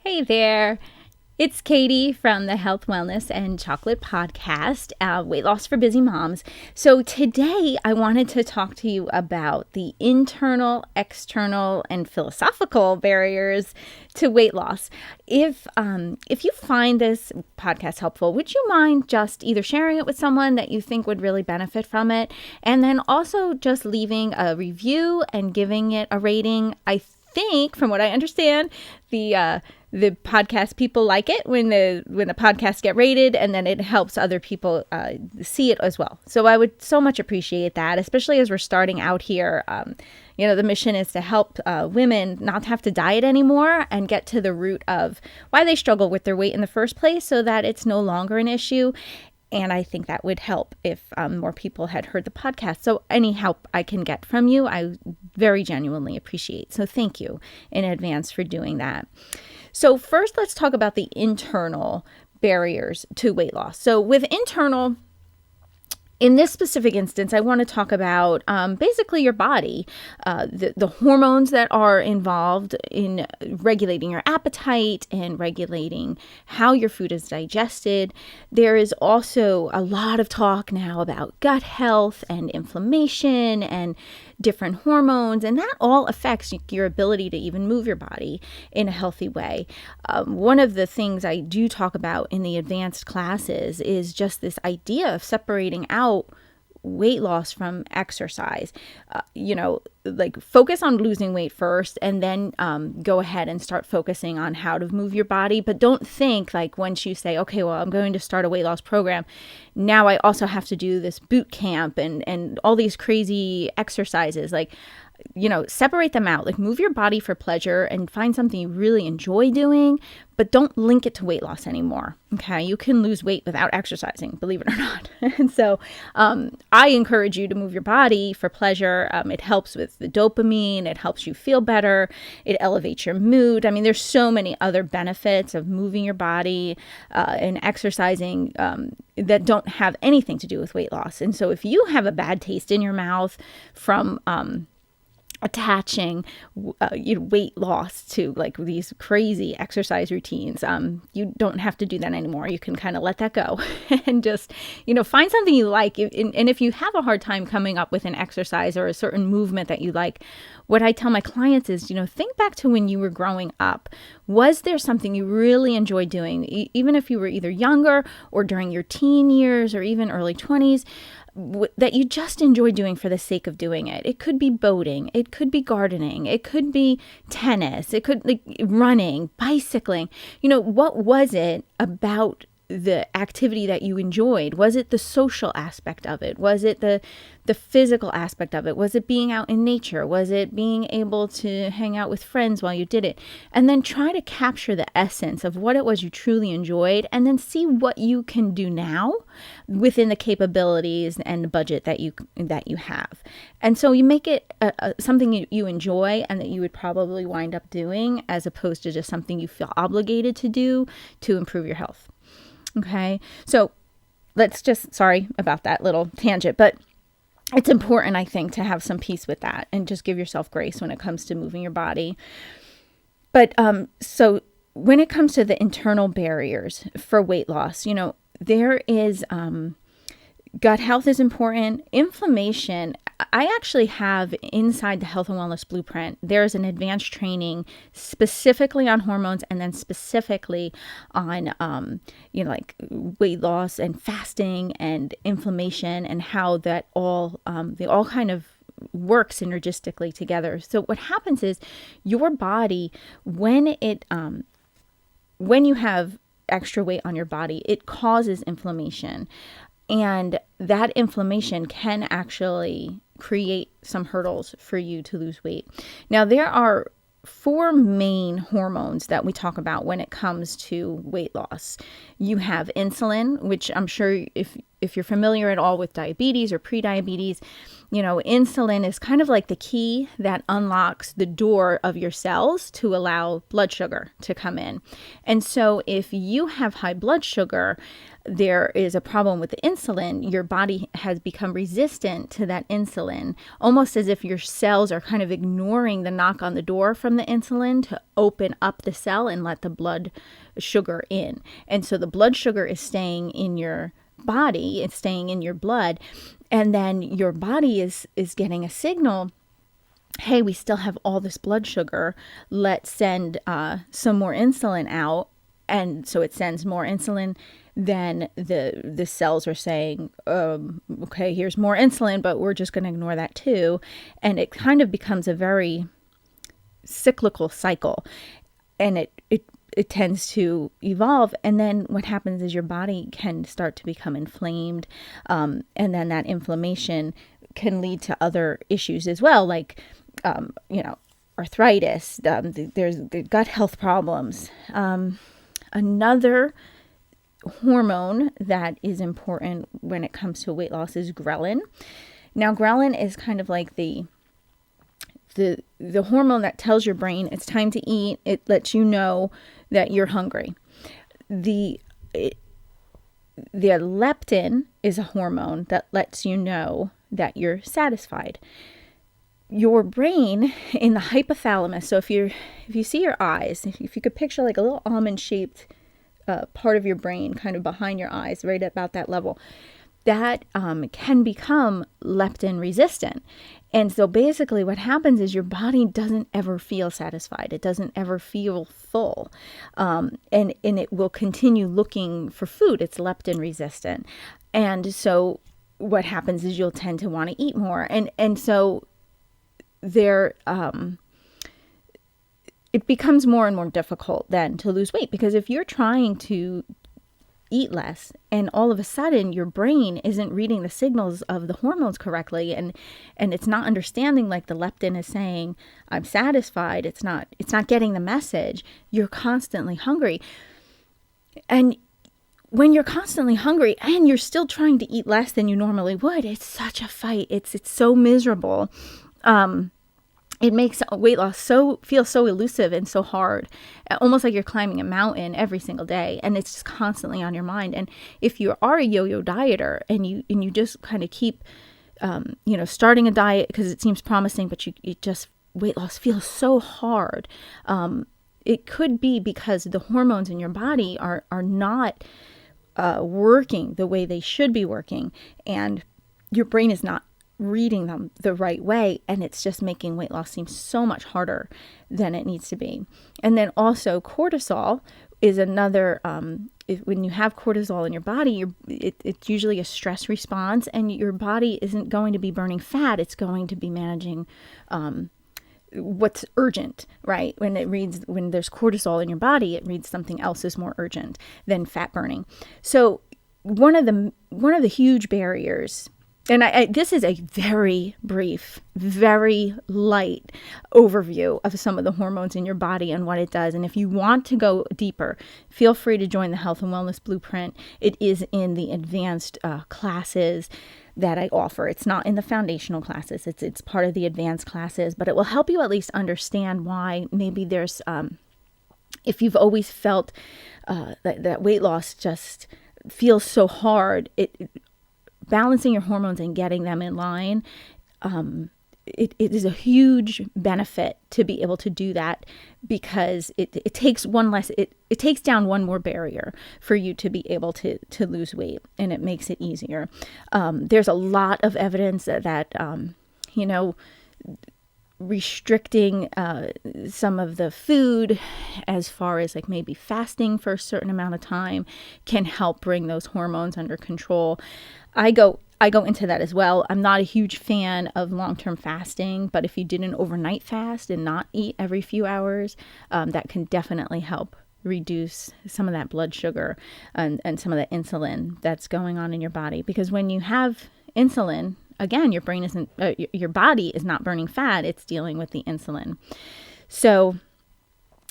Hey there. It's Katie from the Health, Wellness, and Chocolate podcast, Weight Loss for Busy Moms. So today I wanted to talk to you about the internal, external, and philosophical barriers to weight loss. If you find this podcast helpful, would you mind just either sharing it with someone that you think would really benefit from it, and then also just leaving a review and giving it a rating? I think, from what I understand, the podcast people like it when the podcasts get rated, and then it helps other people see it as well. So I would so much appreciate that, especially as we're starting out here. The mission is to help women not have to diet anymore and get to the root of why they struggle with their weight in the first place, so that it's no longer an issue. And I think that would help if more people had heard the podcast. So any help I can get from you, I very genuinely appreciate. So thank you in advance for doing that. So first, let's talk about the internal barriers to weight loss. So with internal, in this specific instance, I want to talk about basically your body, the hormones that are involved in regulating your appetite and regulating how your food is digested. There is also a lot of talk now about gut health and inflammation and different hormones, and that all affects your ability to even move your body in a healthy way. One of the things I do talk about in the advanced classes is just this idea of separating out weight loss from exercise. Like focus on losing weight first, and then go ahead and start focusing on how to move your body. But don't think like once you say, okay, well, I'm going to start a weight loss program, now I also have to do this boot camp and all these crazy exercises. Separate them out. Like, move your body for pleasure and find something you really enjoy doing, but don't link it to weight loss anymore. Okay. You can lose weight without exercising, believe it or not. And so, I encourage you to move your body for pleasure. It helps with the dopamine. It helps you feel better. It elevates your mood. I mean, there's so many other benefits of moving your body, and exercising, that don't have anything to do with weight loss. And so if you have a bad taste in your mouth from, attaching weight loss to like these crazy exercise routines, you don't have to do that anymore. You can kind of let that go and just, find something you like. And if you have a hard time coming up with an exercise or a certain movement that you like, what I tell my clients is, think back to when you were growing up. Was there something you really enjoyed doing, even if you were either younger or during your teen years or even early 20s? That you just enjoy doing for the sake of doing it? It could be boating, it could be gardening, it could be tennis, it could like running, bicycling. What was it about the activity that you enjoyed? Was it the social aspect of it? Was it the physical aspect of it? Was it being out in nature? Was it being able to hang out with friends while you did it? And then try to capture the essence of what it was you truly enjoyed, and then see what you can do now within the capabilities and the budget that you have. And so you make it something you enjoy and that you would probably wind up doing, as opposed to just something you feel obligated to do to improve your health. Okay, so sorry about that little tangent, but it's important, I think, to have some peace with that and just give yourself grace when it comes to moving your body. But so when it comes to the internal barriers for weight loss, there is gut health is important. Inflammation. I actually have inside the Health and Wellness Blueprint, there's an advanced training specifically on hormones, and then specifically on, like weight loss and fasting and inflammation, and how that they all kind of work synergistically together. So what happens is your body, when you have extra weight on your body, it causes inflammation. And that inflammation can actually create some hurdles for you to lose weight. Now, there are 4 main hormones that we talk about when it comes to weight loss. You have insulin, which I'm sure if if you're familiar at all with diabetes or prediabetes, insulin is kind of like the key that unlocks the door of your cells to allow blood sugar to come in. And so if you have high blood sugar, there is a problem with the insulin. Your body has become resistant to that insulin, almost as if your cells are kind of ignoring the knock on the door from the insulin to open up the cell and let the blood sugar in. And so the blood sugar is staying in your body, it's staying in your blood, and then your body is getting a signal, hey, we still have all this blood sugar, let's send some more insulin out. And so it sends more insulin. Then the cells are saying, okay, here's more insulin, but we're just going to ignore that too. And it kind of becomes a very cyclical cycle, and it tends to evolve. And then what happens is your body can start to become inflamed. And then that inflammation can lead to other issues as well, like, arthritis, there's the gut health problems. Another hormone that is important when it comes to weight loss is ghrelin. Now, ghrelin is kind of like the hormone that tells your brain it's time to eat. It lets you know that you're hungry. The leptin is a hormone that lets you know that you're satisfied. Your brain in the hypothalamus, so if you see your eyes, if you could picture like a little almond-shaped part of your brain kind of behind your eyes, right about that level, that can become leptin resistant. And so basically what happens is your body doesn't ever feel satisfied. It doesn't ever feel full. And it will continue looking for food. It's leptin resistant. And so what happens is you'll tend to want to eat more. And so there, it becomes more and more difficult then to lose weight, because if you're trying to eat less and all of a sudden your brain isn't reading the signals of the hormones correctly, and it's not understanding, like the leptin is saying, I'm satisfied, it's not getting the message, you're constantly hungry. And when you're constantly hungry and you're still trying to eat less than you normally would, it's such a fight. It's so miserable. It makes weight loss feel so elusive and so hard, almost like you're climbing a mountain every single day, and it's just constantly on your mind. And if you are a yo-yo dieter and you just kind of keep, starting a diet because it seems promising, but weight loss feels so hard. It could be because the hormones in your body are not working the way they should be working, and your brain is not reading them the right way, and it's just making weight loss seem so much harder than it needs to be. And then also cortisol is another, when you have cortisol in your body, it's usually a stress response, and your body isn't going to be burning fat, it's going to be managing what's urgent, right? When there's cortisol in your body, it reads something else is more urgent than fat burning. So one of the huge barriers, and this is a very brief, very light overview of some of the hormones in your body and what it does. And if you want to go deeper, feel free to join the Health and Wellness Blueprint. It is in the advanced classes that I offer. It's not in the foundational classes. It's part of the advanced classes, but it will help you at least understand why maybe there's, if you've always felt that weight loss just feels so hard, balancing your hormones and getting them in line, it is a huge benefit to be able to do that, because it takes it takes down one more barrier for you to be able to lose weight, and it makes it easier. There's a lot of evidence that restricting some of the food, as far as like maybe fasting for a certain amount of time, can help bring those hormones under control. I go into that as well. I'm not a huge fan of long-term fasting, but if you did an overnight fast and not eat every few hours, that can definitely help reduce some of that blood sugar and some of the insulin that's going on in your body. Because when you have insulin, again, your body is not burning fat, it's dealing with the insulin. So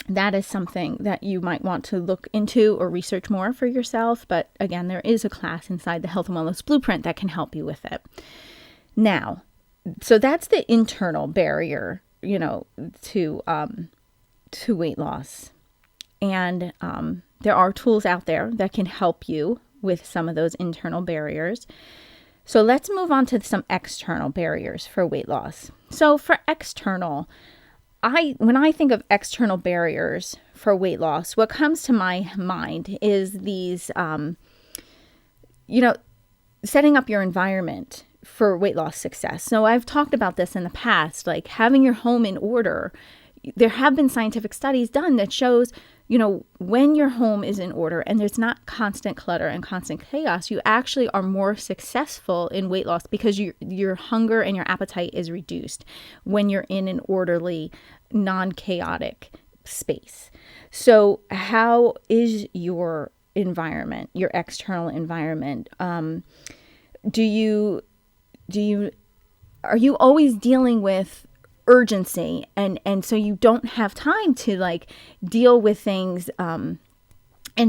that is something that you might want to look into or research more for yourself. But again, there is a class inside the Health and Wellness Blueprint that can help you with it. Now, so that's the internal barrier, to weight loss. And there are tools out there that can help you with some of those internal barriers. So let's move on to some external barriers for weight loss. So for external, when I think of external barriers for weight loss, what comes to my mind is these, setting up your environment for weight loss success. So I've talked about this in the past, like having your home in order. There have been scientific studies done that shows, when your home is in order and there's not constant clutter and constant chaos, you actually are more successful in weight loss because your hunger and your appetite is reduced when you're in an orderly, non-chaotic space. So how is your environment, your external environment? Are you always dealing with urgency and so you don't have time to deal with things and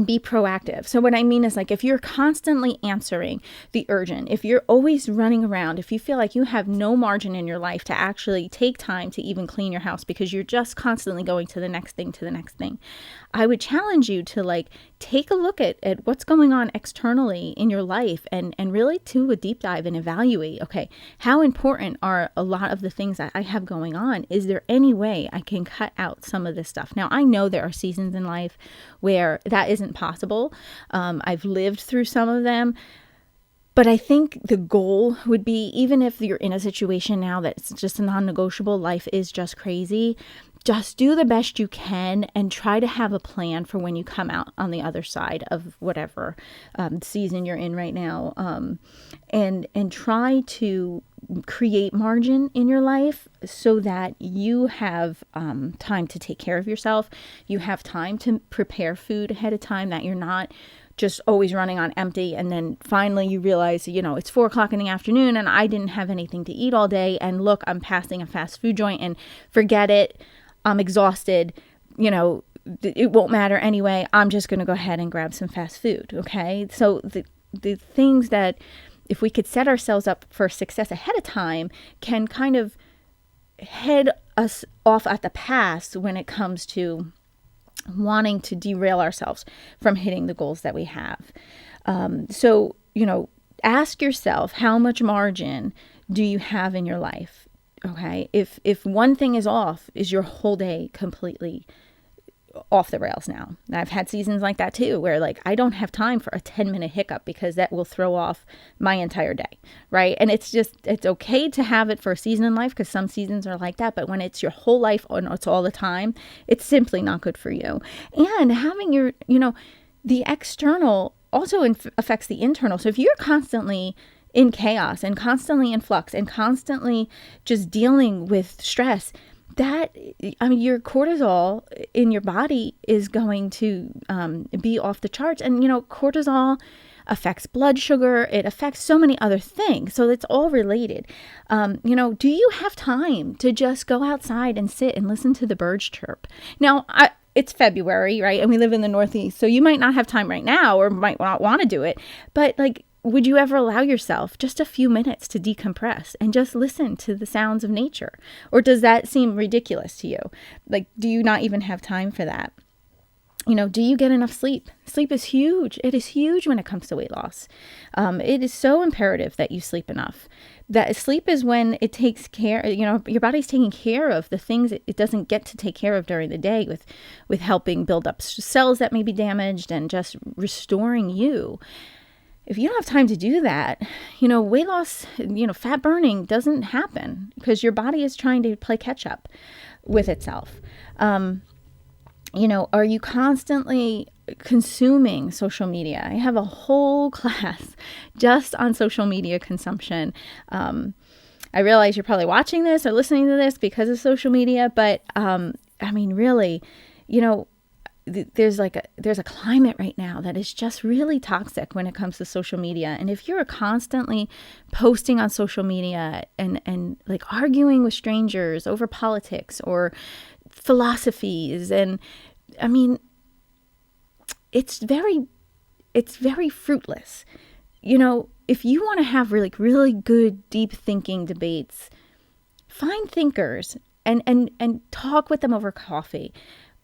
be proactive? So what I mean is, if you're constantly answering the urgent, if you're always running around, if you feel like you have no margin in your life to actually take time to even clean your house because you're just constantly going to the next thing, I would challenge you to take a look at what's going on externally in your life and really do a deep dive and evaluate, okay, how important are a lot of the things that I have going on? Is there any way I can cut out some of this stuff? Now, I know there are seasons in life where that isn't possible. I've lived through some of them. But I think the goal would be, even if you're in a situation now that's just a non-negotiable, life is just crazy, just do the best you can and try to have a plan for when you come out on the other side of whatever season you're in right now. And try to create margin in your life so that you have time to take care of yourself. You have time to prepare food ahead of time, that you're not just always running on empty. And then finally you realize, it's 4:00 in the afternoon and I didn't have anything to eat all day. And look, I'm passing a fast food joint and forget it. I'm exhausted. It won't matter anyway. I'm just going to go ahead and grab some fast food. Okay. So the things that, if we could set ourselves up for success ahead of time, can kind of head us off at the pass when it comes to wanting to derail ourselves from hitting the goals that we have. So, ask yourself, how much margin do you have in your life? Okay. If one thing is off, is your whole day completely off the rails now? I've had seasons like that too, where I don't have time for a 10-minute hiccup because that will throw off my entire day. Right. And it's okay to have it for a season in life, because some seasons are like that. But when it's your whole life and it's all the time, it's simply not good for you. And having your, the external also affects the internal. So if you're constantly in chaos and constantly in flux and constantly just dealing with stress, your cortisol in your body is going to be off the charts. And, cortisol affects blood sugar. It affects so many other things. So it's all related. Do you have time to just go outside and sit and listen to the birds chirp? Now, it's February, right? And we live in the Northeast. So you might not have time right now or might not want to do it. But would you ever allow yourself just a few minutes to decompress and just listen to the sounds of nature? Or does that seem ridiculous to you? Do you not even have time for that? Do you get enough sleep? Sleep is huge. It is huge when it comes to weight loss. It is so imperative that you sleep enough. That sleep is when it takes care, your body's taking care of the things it doesn't get to take care of during the day, with helping build up cells that may be damaged and just restoring you. If you don't have time to do that, weight loss, fat burning doesn't happen because your body is trying to play catch up with itself. Are you constantly consuming social media? I have a whole class just on social media consumption. I realize you're probably watching this or listening to this because of social media, but really, there's a climate right now that is just really toxic when it comes to social media. And if you're constantly posting on social media and arguing with strangers over politics or philosophies. And I mean, it's very fruitless. If you want to have really good, deep thinking debates, find thinkers and talk with them over coffee.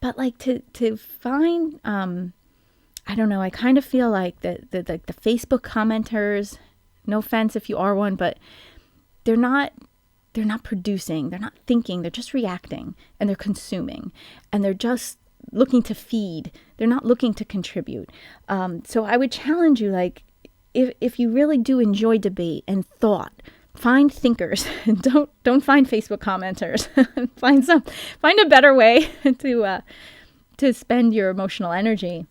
But to find, I don't know, I kind of feel like the Facebook commenters, no offense if you are one, but they're not producing, they're not thinking, they're just reacting, and they're consuming, and they're just looking to feed. They're not looking to contribute. So I would challenge you, if you really do enjoy debate and thought, find thinkers. Don't find Facebook commenters. Find a better way to spend your emotional energy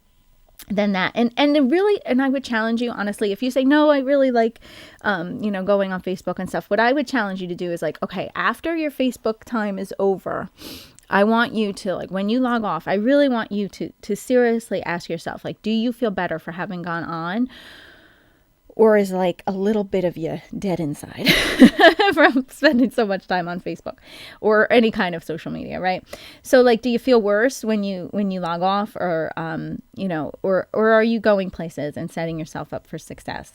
than that. And I would challenge you, honestly, if you say, no, I really like, going on Facebook and stuff, what I would challenge you to do is okay, after your Facebook time is over, I want you to, when you log off, I really want you to seriously ask yourself, do you feel better for having gone on? Or is a little bit of you dead inside from spending so much time on Facebook or any kind of social media, right? So do you feel worse when you log off, or or are you going places and setting yourself up for success?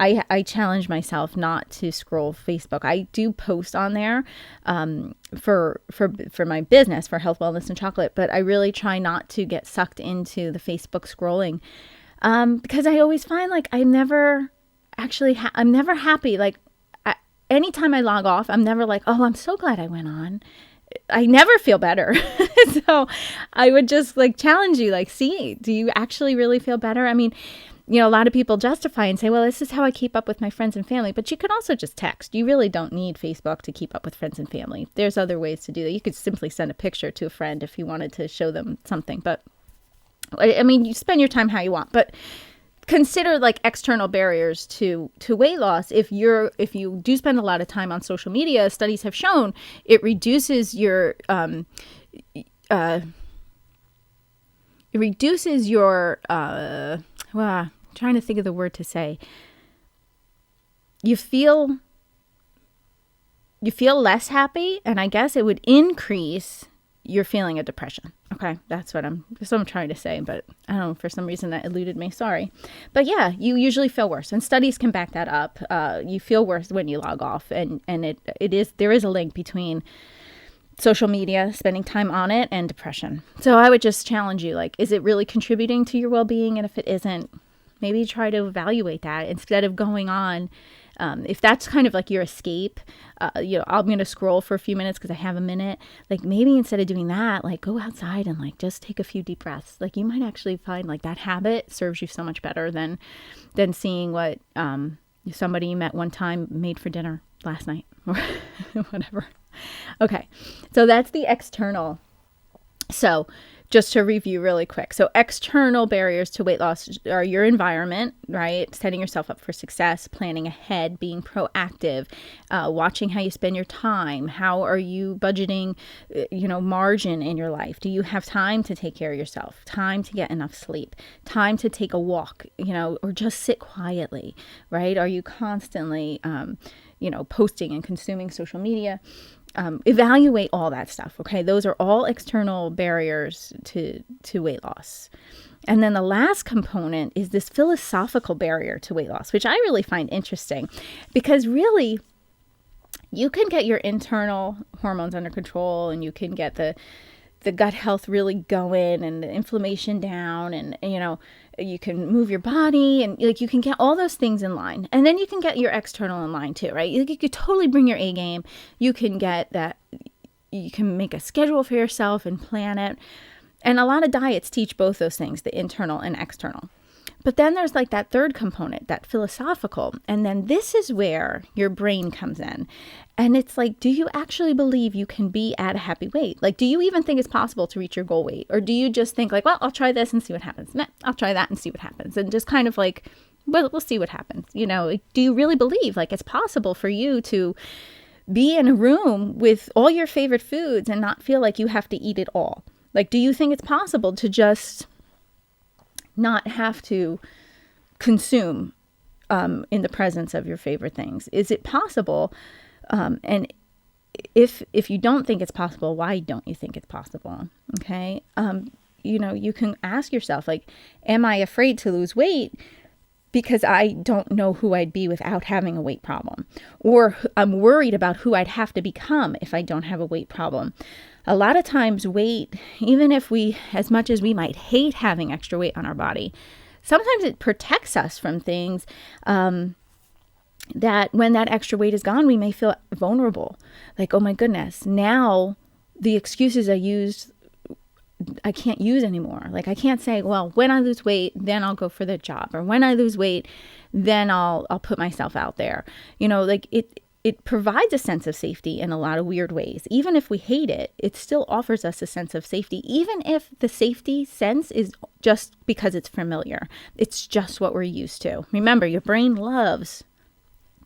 I challenge myself not to scroll Facebook. I do post on there for my business, for Health, Wellness, and Chocolate, but I really try not to get sucked into the Facebook scrolling because I always find I'm never happy. Anytime I log off, I'm never oh, I'm so glad I went on. I never feel better. So I would just challenge you, see, do you actually really feel better? I mean, a lot of people justify and say, well, this is how I keep up with my friends and family, but you can also just text. You really don't need Facebook to keep up with friends and family. There's other ways to do that. You could simply send a picture to a friend if you wanted to show them something, but I mean, you spend your time how you want, but consider external barriers to weight loss. If you do spend a lot of time on social media, studies have shown it reduces your I'm trying to think of the word to say. You feel less happy, and I guess it would increase your feeling of depression. Okay, that's what I'm trying to say, but I don't know, for some reason that eluded me. Sorry. But yeah, you usually feel worse, and studies can back that up. You feel worse when you log off, and there is a link between social media, spending time on it, and depression. So I would just challenge you, is it really contributing to your well-being? And if it isn't, maybe try to evaluate that instead of going on. If that's kind of your escape, I'm going to scroll for a few minutes because I have a minute. Maybe instead of doing that, go outside and just take a few deep breaths. You might actually find that habit serves you so much better than seeing what somebody you met one time made for dinner last night or whatever. Okay, so that's the external. So just to review really quick. So external barriers to weight loss are your environment, right? Setting yourself up for success, planning ahead, being proactive, watching how you spend your time. How are you budgeting, margin in your life? Do you have time to take care of yourself? Time to get enough sleep? Time to take a walk, or just sit quietly, right? Are you constantly, posting and consuming social media? Evaluate all that stuff. Okay. Those are all external barriers to weight loss. And then the last component is this philosophical barrier to weight loss, which I really find interesting because really you can get your internal hormones under control, and you can get the gut health really going and the inflammation down, and, you can move your body, and you can get all those things in line. And then you can get your external in line too, right? You could totally bring your A game. You can get that. You can make a schedule for yourself and plan it. And a lot of diets teach both those things, the internal and external. But then there's that third component, that philosophical. And then this is where your brain comes in. And it's do you actually believe you can be at a happy weight? Do you even think it's possible to reach your goal weight? Or do you just think well, I'll try this and see what happens. Nah, I'll try that and see what happens. And just kind of well, we'll see what happens. Do you really believe it's possible for you to be in a room with all your favorite foods and not feel like you have to eat it all? Do you think it's possible to just not have to consume in the presence of your favorite things? Is it possible? And if you don't think it's possible, why don't you think it's possible? Okay. You can ask yourself, like, am I afraid to lose weight because I don't know who I'd be without having a weight problem? Or I'm worried about who I'd have to become if I don't have a weight problem. A lot of times weight, even if as much as we might hate having extra weight on our body, sometimes it protects us from things that when that extra weight is gone, we may feel vulnerable. Like, oh my goodness, now the excuses I used, I can't use anymore. Like, I can't say, well, when I lose weight, then I'll go for the job. Or when I lose weight, then I'll put myself out there. Like it provides a sense of safety in a lot of weird ways. Even if we hate it, it still offers us a sense of safety, even if the safety sense is just because it's familiar. It's just what we're used to. Remember, your brain loves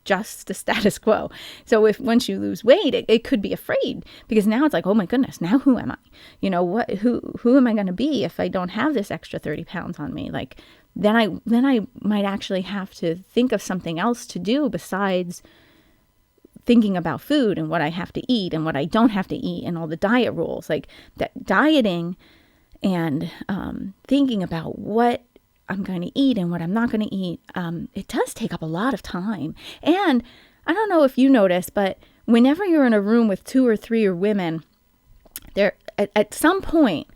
just the status quo. So if once you lose weight, it could be afraid, because now it's like, oh my goodness, now who am I? Who am I going to be if I don't have this extra 30 pounds on me? Like, then I might actually have to think of something else to do besides thinking about food and what I have to eat and what I don't have to eat and all the diet rules. Like, that dieting and thinking about what I'm going to eat and what I'm not going to eat, it does take up a lot of time. And I don't know if you notice, but whenever you're in a room with 2 or 3 women, there at some point,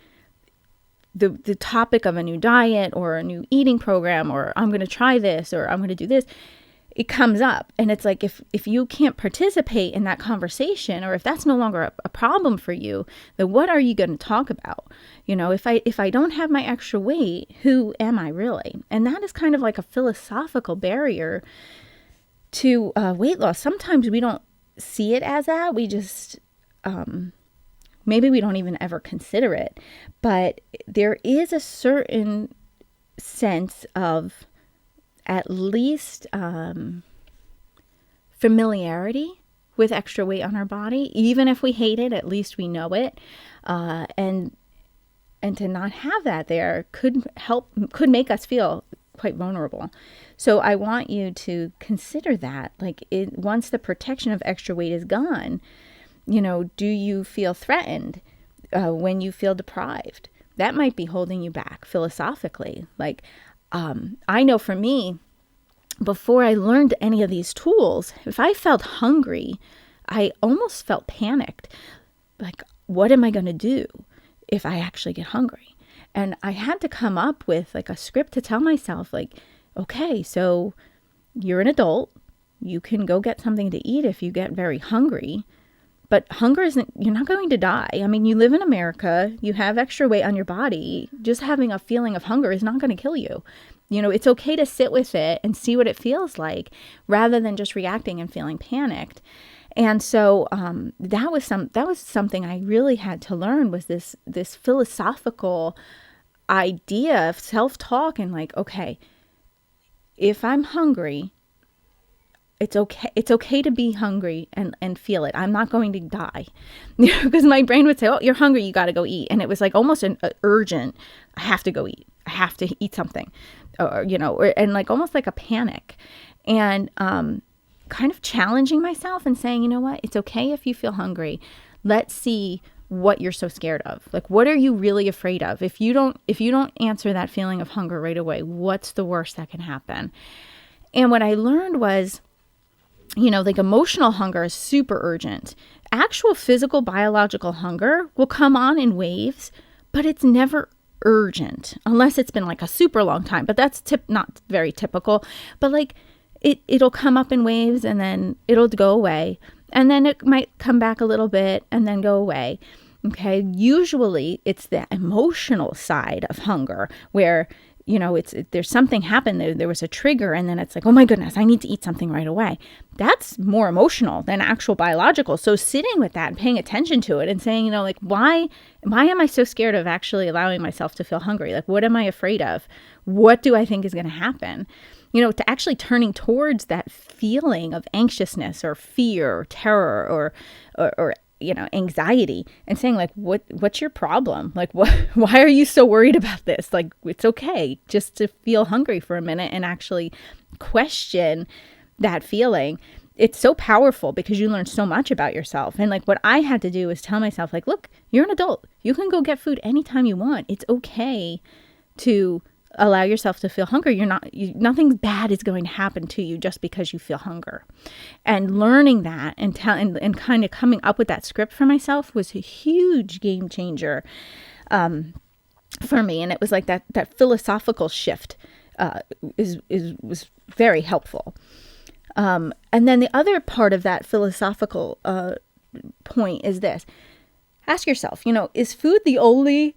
the topic of a new diet or a new eating program, or I'm going to try this, or I'm going to do this, it comes up. And it's like, if you can't participate in that conversation, or if that's no longer a problem for you, then what are you going to talk about? If I don't have my extra weight, who am I really? And that is kind of like a philosophical barrier to weight loss. Sometimes we don't see it as that. We just, maybe we don't even ever consider it. But there is a certain sense of at least familiarity with extra weight on our body. Even if we hate it, at least we know it. And to not have that there could make us feel quite vulnerable. So I want you to consider that. Like, once the protection of extra weight is gone, do you feel threatened when you feel deprived? That might be holding you back philosophically. Like, I know for me, before I learned any of these tools, if I felt hungry, I almost felt panicked. Like, what am I going to do if I actually get hungry? And I had to come up with like a script to tell myself, like, okay, so you're an adult. You can go get something to eat if you get very hungry. But hunger you're not going to die. I mean, you live in America, you have extra weight on your body. Just having a feeling of hunger is not going to kill you. It's okay to sit with it and see what it feels like, rather than just reacting and feeling panicked. And so that was something I really had to learn, was this philosophical idea of self-talk, and like, okay, if I'm hungry, it's okay to be hungry and feel it. I'm not going to die. Because my brain would say, oh, you're hungry, you got to go eat. And it was like almost an urgent, I have to go eat. I have to eat something, and like almost like a panic. And kind of challenging myself and saying, you know what, it's okay if you feel hungry. Let's see what you're so scared of. Like, what are you really afraid of? If you don't answer that feeling of hunger right away, what's the worst that can happen? And what I learned was, like, emotional hunger is super urgent. Actual physical, biological hunger will come on in waves, but it's never urgent unless it's been like a super long time. But that's not very typical. But like, it'll come up in waves and then it'll go away. And then it might come back a little bit and then go away. Okay. Usually it's the emotional side of hunger where, there's something happened. There was a trigger, and then it's like, oh my goodness, I need to eat something right away. That's more emotional than actual biological. So sitting with that and paying attention to it and saying, like, why am I so scared of actually allowing myself to feel hungry? Like, what am I afraid of? What do I think is going to happen? To actually turning towards that feeling of anxiousness or fear or terror or anxiety, and saying, like, what's your problem? Like, why are you so worried about this? Like, it's okay just to feel hungry for a minute and actually question that feeling. it's so powerful because you learn so much about yourself. And like what I had to do is tell myself, like, look, you're an adult. You can go get food anytime you want. It's okay to allow yourself to feel hunger. Nothing bad is going to happen to you just because you feel hunger. And learning that and kind of coming up with that script for myself was a huge game changer for me. And it was like that philosophical shift was very helpful. And then the other part of that philosophical point is this. Ask yourself, is food the only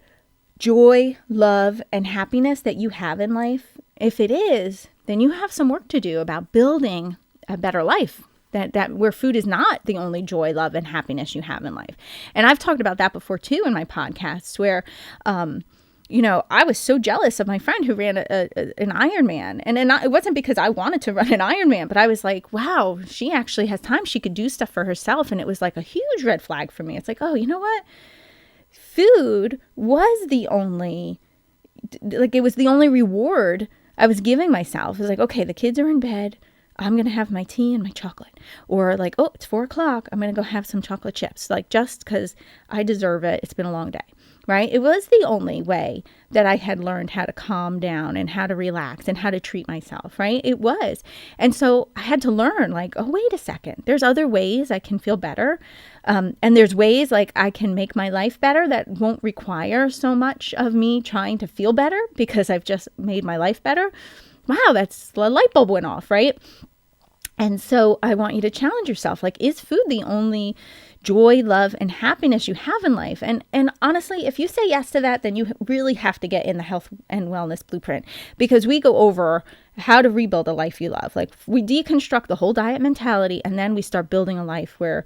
joy, love, and happiness that you have in life? If it is, then you have some work to do about building a better life. That where food is not the only joy, love, and happiness you have in life. And I've talked about that before too in my podcasts, where I was so jealous of my friend who ran an Ironman. And it wasn't because I wanted to run an Ironman, but I was like, wow, she actually has time. She could do stuff for herself. And it was like a huge red flag for me. It's like, oh, you know what? Food was the only reward I was giving myself. It was like, okay, the kids are in bed. I'm going to have my tea and my chocolate. Or like, oh, it's 4:00. I'm going to go have some chocolate chips. Like, just because I deserve it. It's been a long day, right? It was the only way that I had learned how to calm down and how to relax and how to treat myself, right? It was. And so I had to learn, like, oh, wait a second. There's other ways I can feel better. And there's ways like I can make my life better that won't require so much of me trying to feel better because I've just made my life better. Wow, that's the light bulb went off, right? And so I want you to challenge yourself. Like, is food the only joy, love, and happiness you have in life? And honestly, if you say yes to that, then you really have to get in the health and wellness blueprint, because we go over how to rebuild a life you love. Like, we deconstruct the whole diet mentality, and then we start building a life where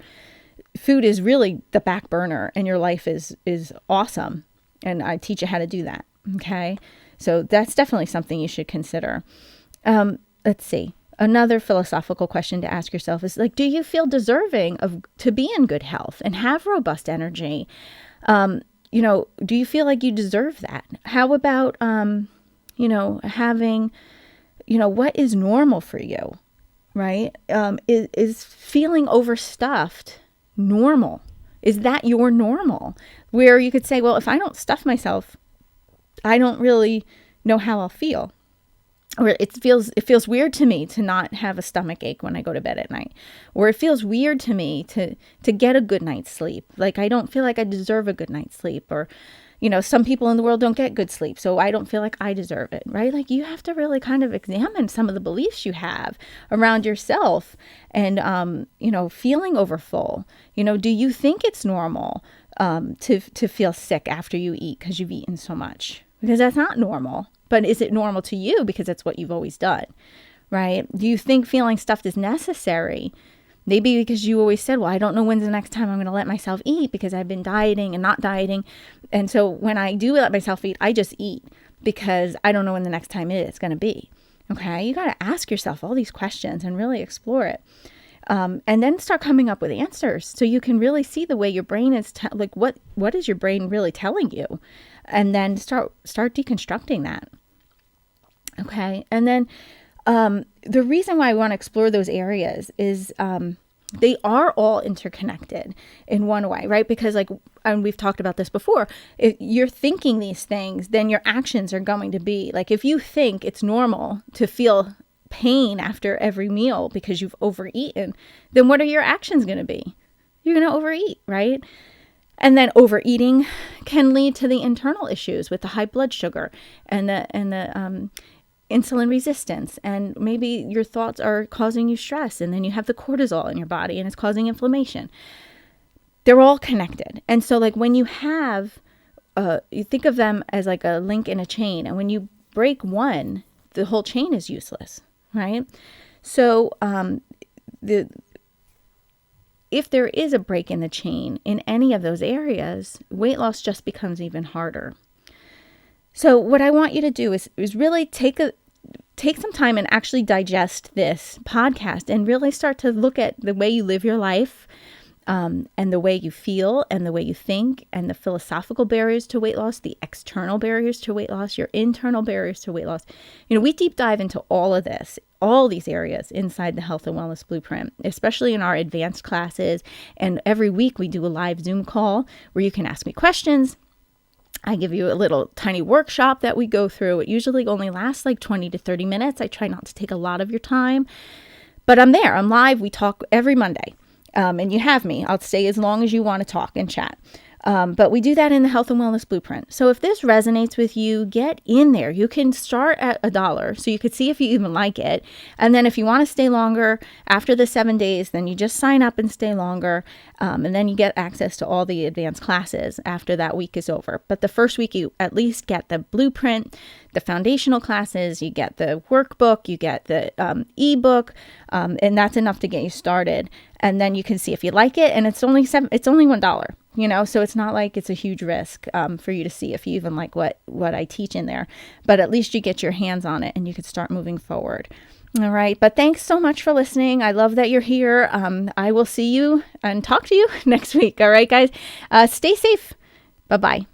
food is really the back burner and your life is awesome. And I teach you how to do that. Okay. So that's definitely something you should consider. Let's see. Another philosophical question to ask yourself is like, do you feel deserving to be in good health and have robust energy? Do you feel like you deserve that? How about, having, what is normal for you, right? Is feeling overstuffed normal? Is that your normal? Where you could say, well, if I don't stuff myself, I don't really know how I'll feel. Or it feels weird to me to not have a stomach ache when I go to bed at night. Or it feels weird to me to get a good night's sleep. Like, I don't feel like I deserve a good night's sleep. Or, some people in the world don't get good sleep, so I don't feel like I deserve it, right? Like, you have to really kind of examine some of the beliefs you have around yourself and, feeling overfull. Do you think it's normal to feel sick after you eat because you've eaten so much? Because that's not normal. But is it normal to you because it's what you've always done, right? Do you think feeling stuffed is necessary? Maybe because you always said, well, I don't know when's the next time I'm going to let myself eat because I've been dieting and not dieting. And so when I do let myself eat, I just eat because I don't know when the next time it is going to be. Okay, you got to ask yourself all these questions and really explore it. And then start coming up with answers so you can really see the way your brain is, what is your brain really telling you? And then start deconstructing that. Okay. And then the reason why I want to explore those areas is they are all interconnected in one way, right? Because and we've talked about this before, if you're thinking these things, then your actions are going to be like, if you think it's normal to feel pain after every meal because you've overeaten, then what are your actions going to be? You're going to overeat, right? And then overeating can lead to the internal issues with the high blood sugar and the insulin resistance. And maybe your thoughts are causing you stress, and then you have the cortisol in your body and it's causing inflammation. They're all connected. And so when you have, you think of them as like a link in a chain. And when you break one, the whole chain is useless, right? So if there is a break in the chain in any of those areas, weight loss just becomes even harder. So what I want you to do is really take some time and actually digest this podcast and really start to look at the way you live your life and the way you feel and the way you think and the philosophical barriers to weight loss, the external barriers to weight loss, your internal barriers to weight loss. We deep dive into all of this, all these areas inside the Health and Wellness Blueprint, especially in our advanced classes. And every week we do a live Zoom call where you can ask me questions. I give you a little tiny workshop that we go through. It usually only lasts like 20 to 30 minutes. I try not to take a lot of your time, but I'm there. I'm live. We talk every Monday. And you have me. I'll stay as long as you want to talk and chat. But we do that in the Health and Wellness Blueprint. So if this resonates with you, get in there. You can start at $1, so you could see if you even like it. And then if you want to stay longer after the 7 days, then you just sign up and stay longer. And then you get access to all the advanced classes after that week is over. But the first week, you at least get the blueprint, the foundational classes, you get the workbook, you get the ebook, and that's enough to get you started. And then you can see if you like it, and it's only $1, so it's not like it's a huge risk for you to see if you even like what I teach in there. But at least you get your hands on it and you can start moving forward. All right. But thanks so much for listening. I love that you're here. I will see you and talk to you next week. All right, guys. Stay safe. Bye-bye.